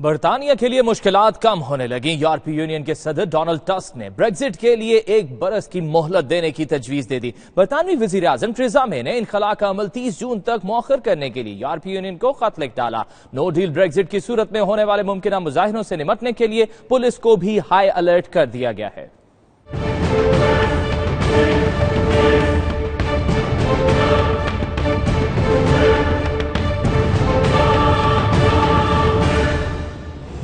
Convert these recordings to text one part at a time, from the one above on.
برطانیہ کے لیے مشکلات کم ہونے لگیں۔ یورپی یونین کے صدر ڈونلڈ ٹسک نے بریگزٹ کے لیے 1 برس کی مہلت دینے کی تجویز دے دی۔ برطانوی وزیر اعظم ٹریزا مے نے انخلا کا عمل 30 جون تک مؤخر کرنے کے لیے یورپی یونین کو خط لکھ ڈالا۔ نو ڈیل بریگزٹ کی صورت میں ہونے والے ممکنہ مظاہروں سے نمٹنے کے لیے پولیس کو بھی ہائی الرٹ کر دیا گیا ہے۔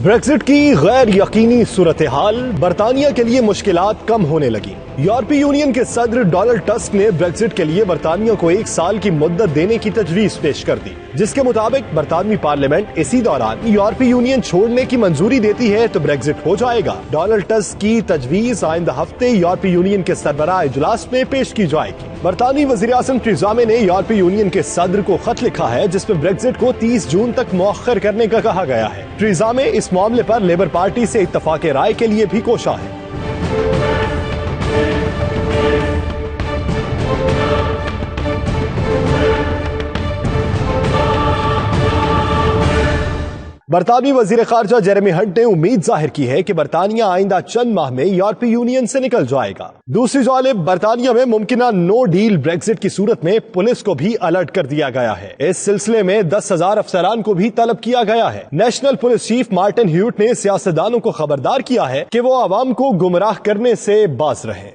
بریگزٹ کی غیر یقینی صورتحال، برطانیہ کے لیے مشکلات کم ہونے لگی۔ یورپی یونین کے صدر ڈونلڈ ٹسک نے بریگزٹ کے لیے برطانیہ کو 1 سال کی مدت دینے کی تجویز پیش کر دی، جس کے مطابق برطانوی پارلیمنٹ اسی دوران یورپی یونین چھوڑنے کی منظوری دیتی ہے تو بریگزٹ ہو جائے گا۔ ڈونلڈ ٹسک کی تجویز آئندہ ہفتے یورپی یونین کے سربراہ اجلاس میں پیش کی جائے گی۔ برطانوی وزیر اعظم ٹریزا مے نے یورپی یونین کے صدر کو خط لکھا ہے جس میں بریگزٹ کو 30 جون تک مؤخر کرنے کا کہا گیا ہے۔ ٹریزا مے اس معاملے پر لیبر پارٹی سے اتفاق رائے کے لیے بھی کوشاں ہے۔ برطانوی وزیر خارجہ جیریمی ہنٹ نے امید ظاہر کی ہے کہ برطانیہ آئندہ چند ماہ میں یورپی یونین سے نکل جائے گا۔ دوسری جانب برطانیہ میں ممکنہ نو ڈیل بریگزٹ کی صورت میں پولیس کو بھی الرٹ کر دیا گیا ہے۔ اس سلسلے میں 10,000 افسران کو بھی طلب کیا گیا ہے۔ نیشنل پولیس چیف مارٹن ہیوٹ نے سیاستدانوں کو خبردار کیا ہے کہ وہ عوام کو گمراہ کرنے سے باز رہیں۔